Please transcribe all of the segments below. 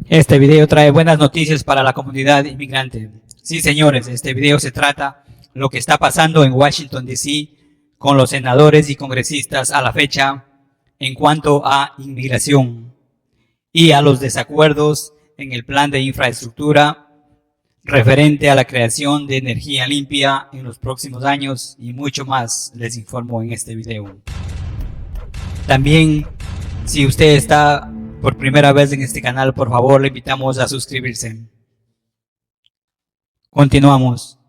Este video trae buenas noticias para la comunidad inmigrante. Sí, señores, este video se trata de lo que está pasando en Washington, D.C. con los senadores y congresistas a la fecha en cuanto a inmigración y a los desacuerdos en el plan de infraestructura referente a la creación de energía limpia en los próximos años y mucho más les informo en este video. También, si usted está por primera vez en este canal, por favor le invitamos a suscribirse. Continuamos.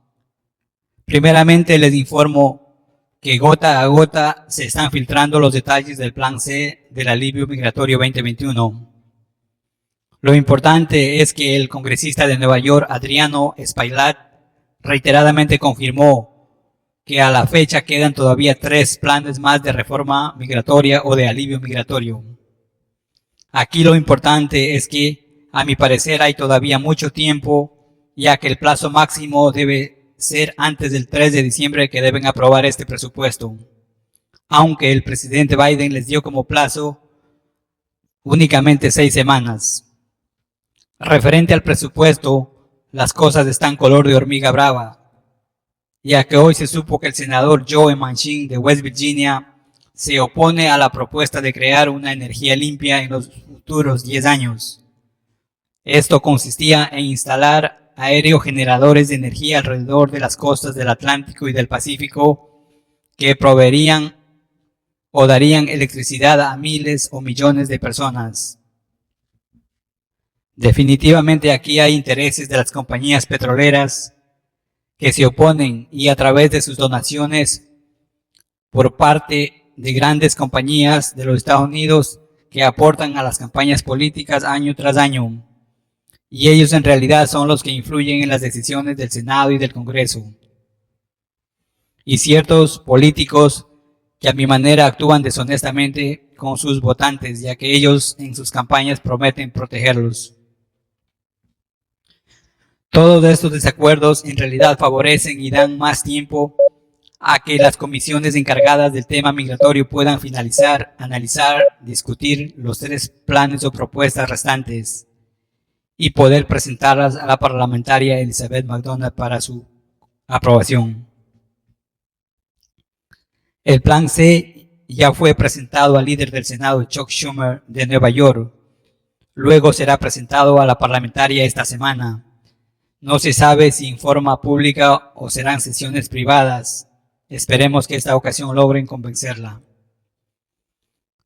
Primeramente les informo que gota a gota se están filtrando los detalles del Plan C del alivio migratorio 2021. Lo importante es que el congresista de Nueva York, Adriano Spailat, reiteradamente confirmó que a la fecha quedan todavía 3 planes más de reforma migratoria o de alivio migratorio. Aquí lo importante es que, a mi parecer, hay todavía mucho tiempo, ya que el plazo máximo debe ser antes del 3 de diciembre que deben aprobar este presupuesto. Aunque el presidente Biden les dio como plazo únicamente 6 semanas. Referente al presupuesto, las cosas están color de hormiga brava, ya que hoy se supo que el senador Joe Manchin de West Virginia se opone a la propuesta de crear una energía limpia en los futuros 10 años. Esto consistía en instalar aerogeneradores de energía alrededor de las costas del Atlántico y del Pacífico que proveerían o darían electricidad a miles o millones de personas. Definitivamente aquí hay intereses de las compañías petroleras que se oponen y a través de sus donaciones por parte de grandes compañías de los Estados Unidos que aportan a las campañas políticas año tras año. Y ellos en realidad son los que influyen en las decisiones del Senado y del Congreso. Y ciertos políticos que a mi manera actúan deshonestamente con sus votantes, ya que ellos en sus campañas prometen protegerlos. Todos estos desacuerdos en realidad favorecen y dan más tiempo a que las comisiones encargadas del tema migratorio puedan finalizar, analizar, discutir los 3 planes o propuestas restantes y poder presentarlas a la parlamentaria Elizabeth McDonald para su aprobación. El plan C ya fue presentado al líder del Senado, Chuck Schumer, de Nueva York. Luego será presentado a la parlamentaria esta semana. No se sabe si en forma pública o serán sesiones privadas. Esperemos que esta ocasión logren convencerla.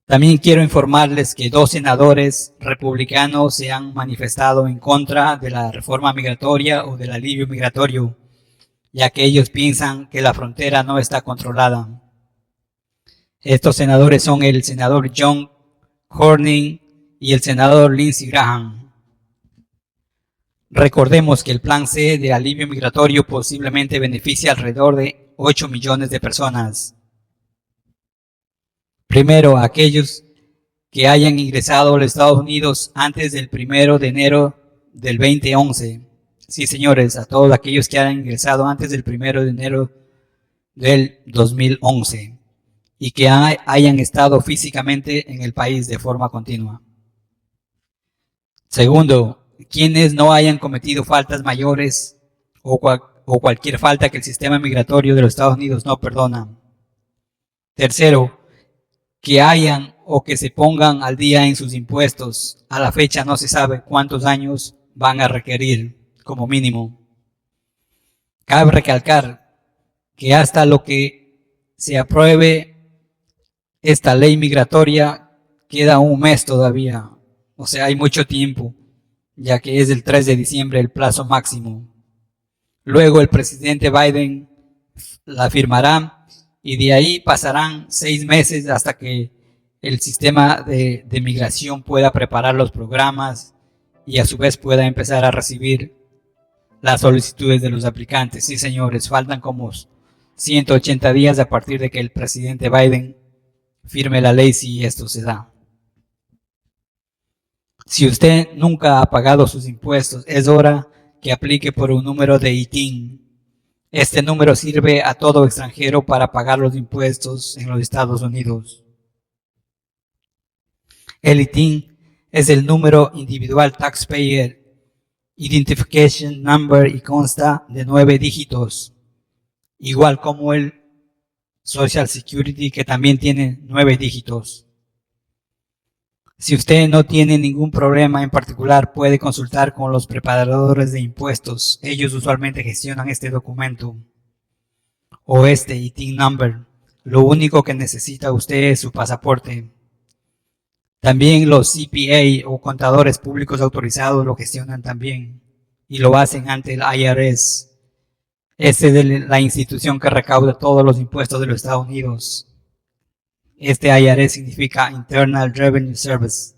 También quiero informarles que 2 senadores republicanos se han manifestado en contra de la reforma migratoria o del alivio migratorio, ya que ellos piensan que la frontera no está controlada. Estos senadores son el senador John Cornyn y el senador Lindsey Graham. Recordemos que el plan C de alivio migratorio posiblemente beneficia alrededor de 8 millones de personas. Primero, aquellos que hayan ingresado a los Estados Unidos antes del 1 de enero del 2011. Sí, señores, a todos aquellos que hayan ingresado antes del 1 de enero del 2011 y que hayan estado físicamente en el país de forma continua. Segundo, quienes no hayan cometido faltas mayores o cualquier falta que el sistema migratorio de los Estados Unidos no perdona. Tercero, que hayan o que se pongan al día en sus impuestos. A la fecha no se sabe cuántos años van a requerir como mínimo. Cabe recalcar que hasta lo que se apruebe esta ley migratoria queda un mes todavía. O sea, hay mucho tiempo, ya que es el 3 de diciembre el plazo máximo. Luego el presidente Biden la firmará y de ahí pasarán 6 meses hasta que el sistema de migración pueda preparar los programas y a su vez pueda empezar a recibir las solicitudes de los aplicantes. Sí, señores, faltan como 180 días a partir de que el presidente Biden firme la ley si esto se da. Si usted nunca ha pagado sus impuestos, es hora que aplique por un número de ITIN. Este número sirve a todo extranjero para pagar los impuestos en los Estados Unidos. El ITIN es el número individual Taxpayer Identification Number y consta de 9 dígitos, igual como el Social Security, que también tiene 9 dígitos. Si usted no tiene ningún problema en particular, puede consultar con los preparadores de impuestos. Ellos usualmente gestionan este documento o este ITIN number. Lo único que necesita usted es su pasaporte. También los CPA o contadores públicos autorizados lo gestionan también y lo hacen ante el IRS. Esta es la institución que recauda todos los impuestos de los Estados Unidos. Este IRS significa Internal Revenue Service.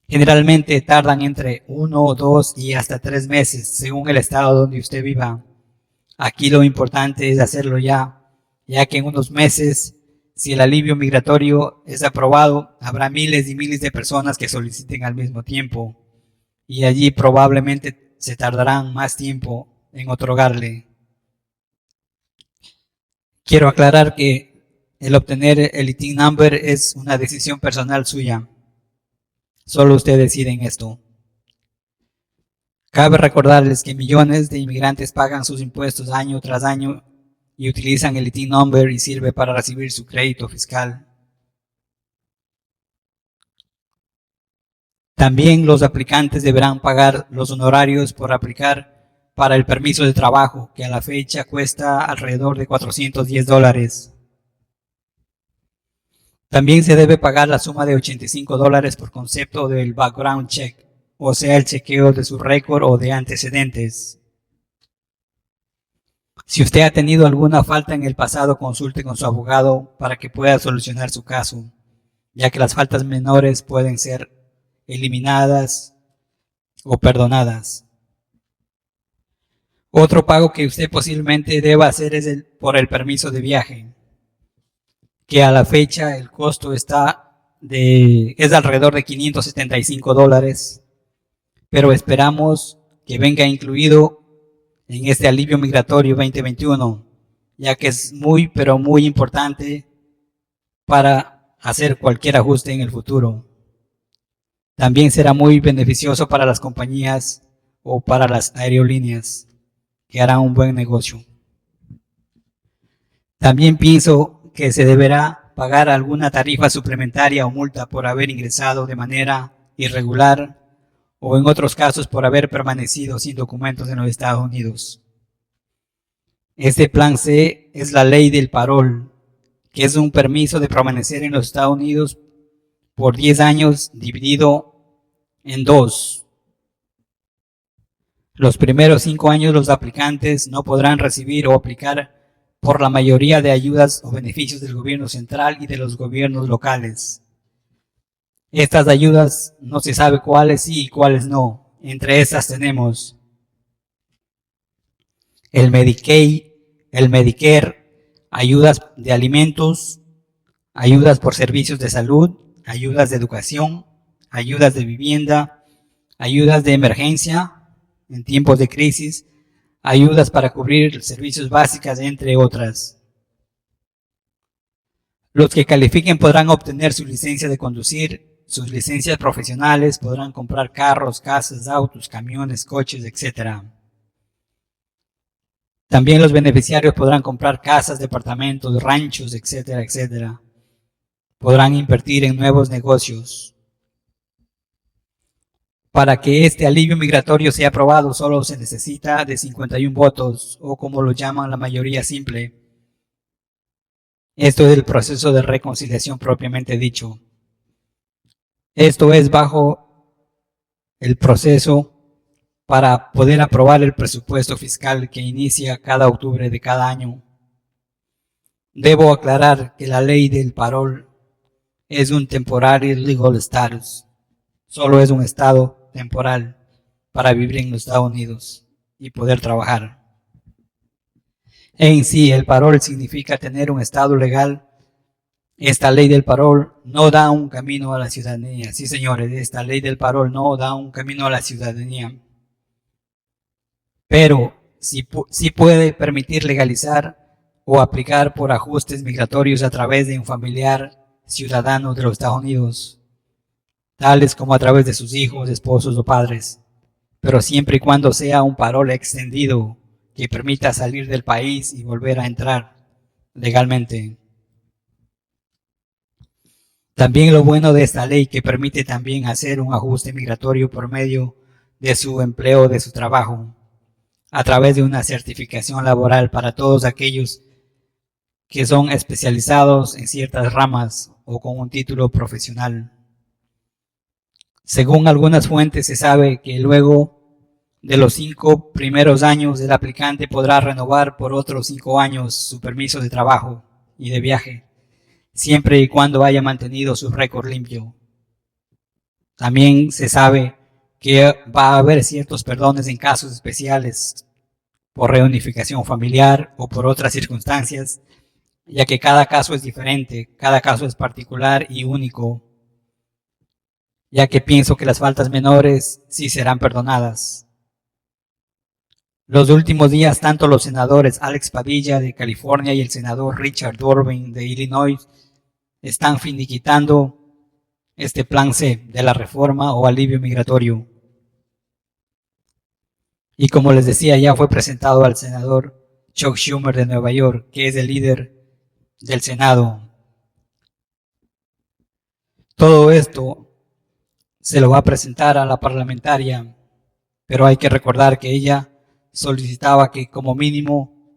Generalmente tardan entre 1, 2 y hasta 3 meses, según el estado donde usted viva. Aquí lo importante es hacerlo ya que en unos meses, si el alivio migratorio es aprobado, habrá miles y miles de personas que soliciten al mismo tiempo, y allí probablemente se tardarán más tiempo en otorgarle. Quiero aclarar que el obtener el ITIN number es una decisión personal suya. Solo usted decide en esto. Cabe recordarles que millones de inmigrantes pagan sus impuestos año tras año y utilizan el ITIN number y sirve para recibir su crédito fiscal. También los aplicantes deberán pagar los honorarios por aplicar para el permiso de trabajo, que a la fecha cuesta alrededor de $410. También se debe pagar la suma de $85 por concepto del background check, o sea, el chequeo de su récord o de antecedentes. Si usted ha tenido alguna falta en el pasado, consulte con su abogado para que pueda solucionar su caso, ya que las faltas menores pueden ser eliminadas o perdonadas. Otro pago que usted posiblemente deba hacer es por el permiso de viaje, que a la fecha el costo es alrededor de $575, pero esperamos que venga incluido en este alivio migratorio 2021, ya que es muy, pero muy importante para hacer cualquier ajuste en el futuro. También será muy beneficioso para las compañías o para las aerolíneas, que harán un buen negocio. También pienso que se deberá pagar alguna tarifa suplementaria o multa por haber ingresado de manera irregular o en otros casos por haber permanecido sin documentos en los Estados Unidos. Este plan C es la ley del parol, que es un permiso de permanecer en los Estados Unidos por 10 años dividido en 2. Los primeros 5 años los aplicantes no podrán recibir o aplicar por la mayoría de ayudas o beneficios del gobierno central y de los gobiernos locales. Estas ayudas no se sabe cuáles sí y cuáles no. Entre estas tenemos el Medicaid, el Medicare, ayudas de alimentos, ayudas por servicios de salud, ayudas de educación, ayudas de vivienda, ayudas de emergencia en tiempos de crisis, ayudas para cubrir servicios básicos, entre otras. Los que califiquen podrán obtener su licencia de conducir, sus licencias profesionales, podrán comprar carros, casas, autos, camiones, coches, etc. También los beneficiarios podrán comprar casas, departamentos, ranchos, etc., etc. Podrán invertir en nuevos negocios. Para que este alivio migratorio sea aprobado, solo se necesita de 51 votos, o como lo llaman la mayoría simple. Esto es el proceso de reconciliación propiamente dicho. Esto es bajo el proceso para poder aprobar el presupuesto fiscal que inicia cada octubre de cada año. Debo aclarar que la ley del parol es un temporary legal status. Solo es un estado temporal para vivir en los Estados Unidos y poder trabajar. En sí, el parol significa tener un estado legal. Esta ley del parol no da un camino a la ciudadanía. Sí, señores, esta ley del parol no da un camino a la ciudadanía. Pero sí puede permitir legalizar o aplicar por ajustes migratorios a través de un familiar ciudadano de los Estados Unidos. tales como a través de sus hijos, esposos o padres, pero siempre y cuando sea un parol extendido que permita salir del país y volver a entrar legalmente. También lo bueno de esta ley que permite también hacer un ajuste migratorio por medio de su empleo, de su trabajo, a través de una certificación laboral para todos aquellos que son especializados en ciertas ramas o con un título profesional. Según algunas fuentes se sabe que luego de los 5 primeros años el aplicante podrá renovar por otros 5 años su permiso de trabajo y de viaje, siempre y cuando haya mantenido su récord limpio. También se sabe que va a haber ciertos perdones en casos especiales por reunificación familiar o por otras circunstancias, ya que cada caso es diferente, cada caso es particular y único, ya que pienso que las faltas menores sí serán perdonadas. Los últimos días, tanto los senadores Alex Padilla de California y el senador Richard Durbin de Illinois están finiquitando este plan C de la reforma o alivio migratorio. Y como les decía, ya fue presentado al senador Chuck Schumer de Nueva York, que es el líder del Senado. Todo esto se lo va a presentar a la parlamentaria, pero hay que recordar que ella solicitaba que como mínimo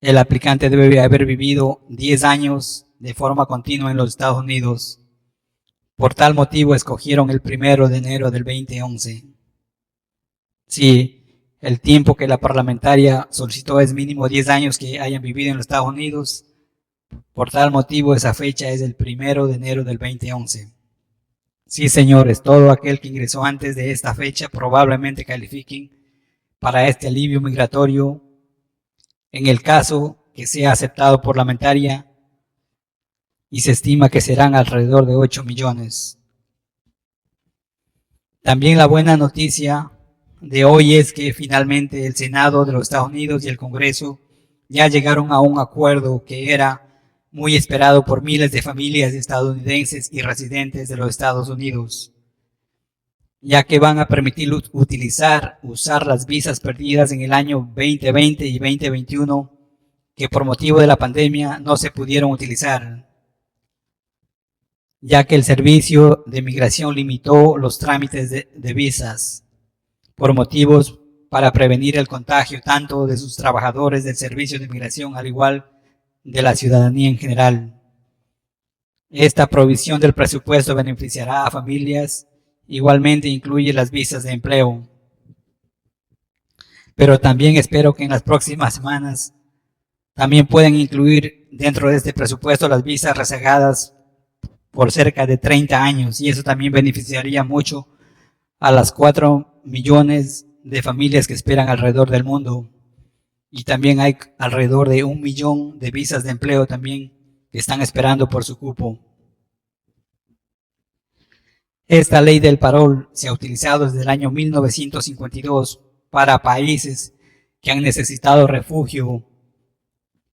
el aplicante debe haber vivido 10 años de forma continua en los Estados Unidos. Por tal motivo escogieron el 1 de enero del 2011. Si el tiempo que la parlamentaria solicitó es mínimo 10 años que hayan vivido en los Estados Unidos, por tal motivo esa fecha es el 1 de enero del 2011. Sí, señores, todo aquel que ingresó antes de esta fecha probablemente califiquen para este alivio migratorio en el caso que sea aceptado por la parlamentaria, y se estima que serán alrededor de 8 millones. También la buena noticia de hoy es que finalmente el Senado de los Estados Unidos y el Congreso ya llegaron a un acuerdo que era muy esperado por miles de familias estadounidenses y residentes de los Estados Unidos, ya que van a permitir usar las visas perdidas en el año 2020 y 2021 que por motivo de la pandemia no se pudieron utilizar, ya que el Servicio de Migración limitó los trámites de visas por motivos para prevenir el contagio tanto de sus trabajadores del Servicio de Migración al igual de la ciudadanía en general. Esta provisión del presupuesto beneficiará a familias, igualmente incluye las visas de empleo. Pero también espero que en las próximas semanas también puedan incluir dentro de este presupuesto las visas rezagadas por cerca de 30 años, y eso también beneficiaría mucho a las 4 millones de familias que esperan alrededor del mundo. Y también hay alrededor de 1 millón de visas de empleo también que están esperando por su cupo. Esta ley del parol se ha utilizado desde el año 1952 para países que han necesitado refugio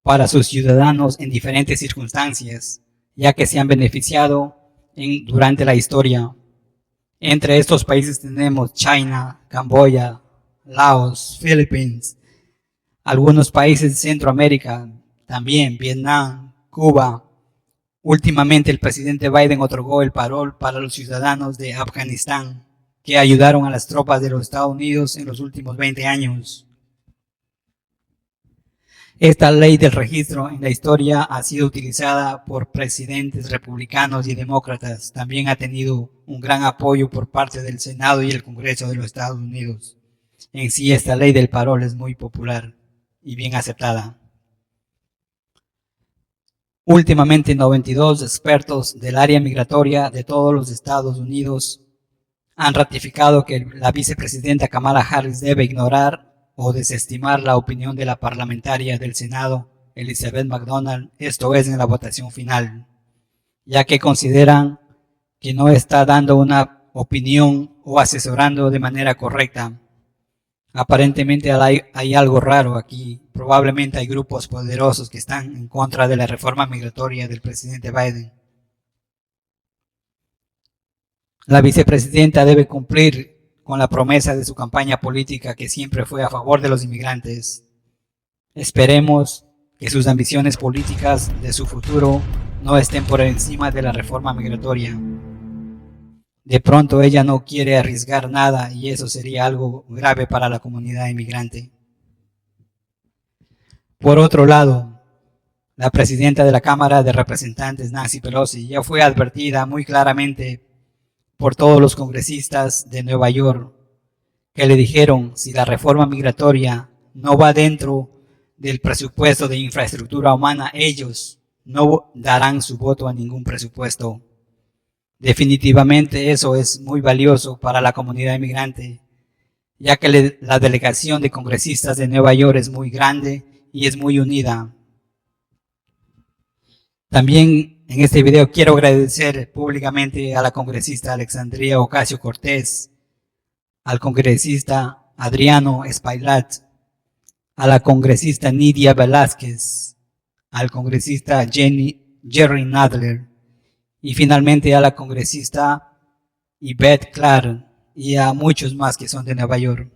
para sus ciudadanos en diferentes circunstancias, ya que se han beneficiado durante la historia. Entre estos países tenemos China, Camboya, Laos, Philippines, algunos países de Centroamérica, también Vietnam, Cuba. Últimamente el presidente Biden otorgó el parol para los ciudadanos de Afganistán, que ayudaron a las tropas de los Estados Unidos en los últimos 20 años. Esta ley del registro en la historia ha sido utilizada por presidentes republicanos y demócratas. También ha tenido un gran apoyo por parte del Senado y el Congreso de los Estados Unidos. En sí, esta ley del parol es muy popular y bien aceptada. Últimamente, 92 expertos del área migratoria de todos los Estados Unidos han ratificado que la vicepresidenta Kamala Harris debe ignorar o desestimar la opinión de la parlamentaria del Senado, Elizabeth McDonald, esto es en la votación final, ya que consideran que no está dando una opinión o asesorando de manera correcta. Aparentemente hay algo raro aquí. Probablemente hay grupos poderosos que están en contra de la reforma migratoria del presidente Biden. La vicepresidenta debe cumplir con la promesa de su campaña política, que siempre fue a favor de los inmigrantes. Esperemos que sus ambiciones políticas de su futuro no estén por encima de la reforma migratoria. De pronto ella no quiere arriesgar nada y eso sería algo grave para la comunidad inmigrante. Por otro lado, la presidenta de la Cámara de Representantes, Nancy Pelosi, ya fue advertida muy claramente por todos los congresistas de Nueva York, que le dijeron: si la reforma migratoria no va dentro del presupuesto de infraestructura humana, ellos no darán su voto a ningún presupuesto. Definitivamente eso es muy valioso para la comunidad inmigrante, ya que la delegación de congresistas de Nueva York es muy grande y es muy unida. También en este video quiero agradecer públicamente a la congresista Alexandria Ocasio-Cortez, al congresista Adriano Espaillat, a la congresista Nydia Velázquez, al congresista Jerry Nadler y finalmente a la congresista Yvette Clarke y a muchos más que son de Nueva York.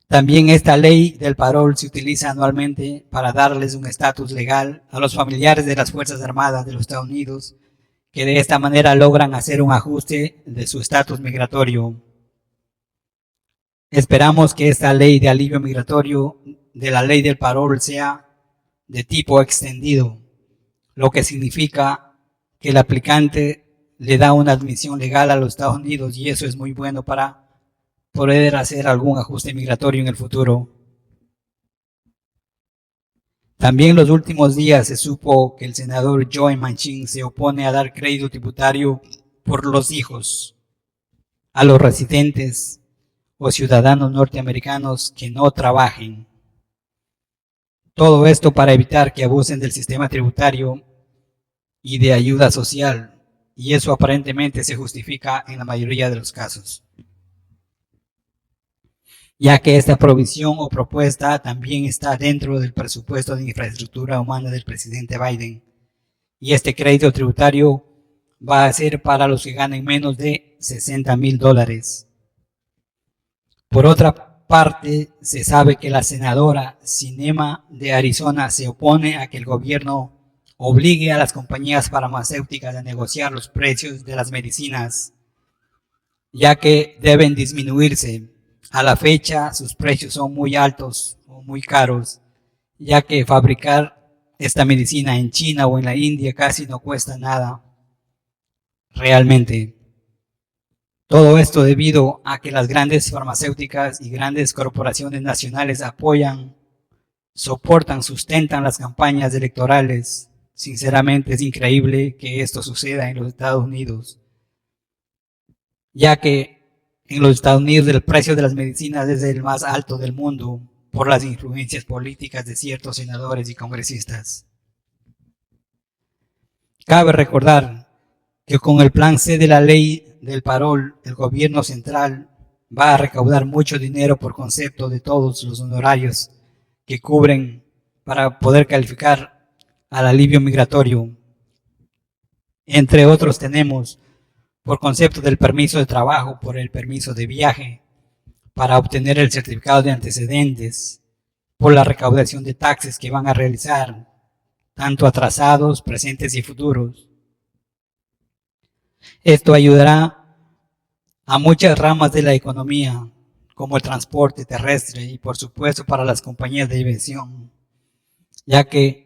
También esta ley del parol se utiliza anualmente para darles un estatus legal a los familiares de las Fuerzas Armadas de los Estados Unidos, que de esta manera logran hacer un ajuste de su estatus migratorio. Esperamos que esta ley de alivio migratorio de la ley del parol sea de tipo extendido, lo que significa que el aplicante le da una admisión legal a los Estados Unidos, y eso es muy bueno para poder hacer algún ajuste migratorio en el futuro. También en los últimos días se supo que el senador Joe Manchin se opone a dar crédito tributario por los hijos a los residentes o ciudadanos norteamericanos que no trabajen. Todo esto para evitar que abusen del sistema tributario y de ayuda social, y eso aparentemente se justifica en la mayoría de los casos, ya que esta provisión o propuesta también está dentro del presupuesto de infraestructura humana del presidente Biden, y este crédito tributario va a ser para los que ganen menos de $60,000. Por otra parte, se sabe que la senadora Sinema de Arizona se opone a que el gobierno obligue a las compañías farmacéuticas a negociar los precios de las medicinas, ya que deben disminuirse. A la fecha, sus precios son muy altos o muy caros, ya que fabricar esta medicina en China o en la India casi no cuesta nada realmente. Todo esto debido a que las grandes farmacéuticas y grandes corporaciones nacionales apoyan, soportan, sustentan las campañas electorales. Sinceramente es increíble que esto suceda en los Estados Unidos, ya que en los Estados Unidos el precio de las medicinas es el más alto del mundo por las influencias políticas de ciertos senadores y congresistas. Cabe recordar que con el plan C de la ley del parol, el gobierno central va a recaudar mucho dinero por concepto de todos los honorarios que cubren para poder calificar al alivio migratorio. Entre otros tenemos por concepto del permiso de trabajo, por el permiso de viaje, para obtener el certificado de antecedentes, por la recaudación de taxes que van a realizar, tanto atrasados, presentes y futuros. Esto ayudará a muchas ramas de la economía, como el transporte terrestre y por supuesto para las compañías de aviación, ya que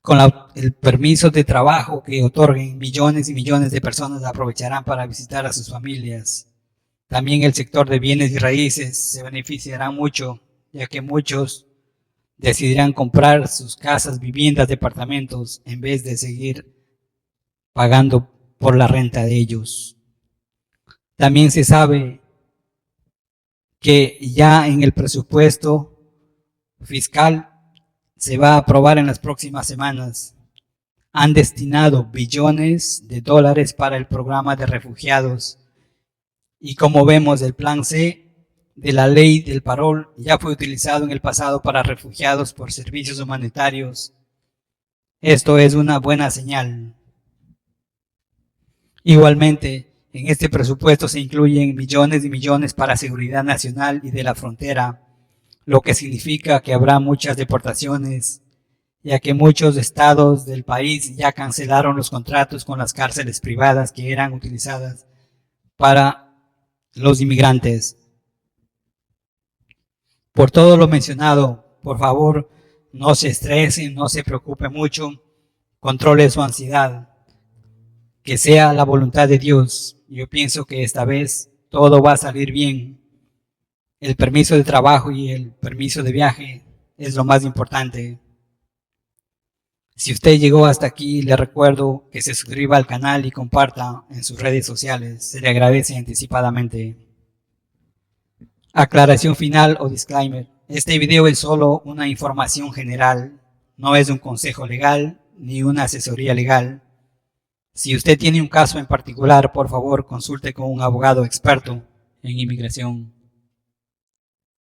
con el permiso de trabajo que otorguen, millones y millones de personas aprovecharán para visitar a sus familias. También el sector de bienes y raíces se beneficiará mucho, ya que muchos decidirán comprar sus casas, viviendas, departamentos, en vez de seguir pagando por la renta de ellos. También se sabe que ya en el presupuesto fiscal se va a aprobar en las próximas semanas. Han destinado billones de dólares para el programa de refugiados. Y como vemos, el plan C de la ley del parol ya fue utilizado en el pasado para refugiados por servicios humanitarios. Esto es una buena señal. Igualmente, En este presupuesto se incluyen millones y millones para seguridad nacional y de la frontera, lo que significa que habrá muchas deportaciones, ya que muchos estados del país ya cancelaron los contratos con las cárceles privadas que eran utilizadas para los inmigrantes. Por todo lo mencionado, por favor, no se estresen, no se preocupe mucho, controle su ansiedad, que sea la voluntad de Dios. Yo pienso que esta vez todo va a salir bien. El permiso de trabajo y el permiso de viaje es lo más importante. Si usted llegó hasta aquí, le recuerdo que se suscriba al canal y comparta en sus redes sociales. Se le agradece anticipadamente. Aclaración final o disclaimer. Este video es solo una información general. No es un consejo legal ni una asesoría legal. Si usted tiene un caso en particular, por favor, consulte con un abogado experto en inmigración.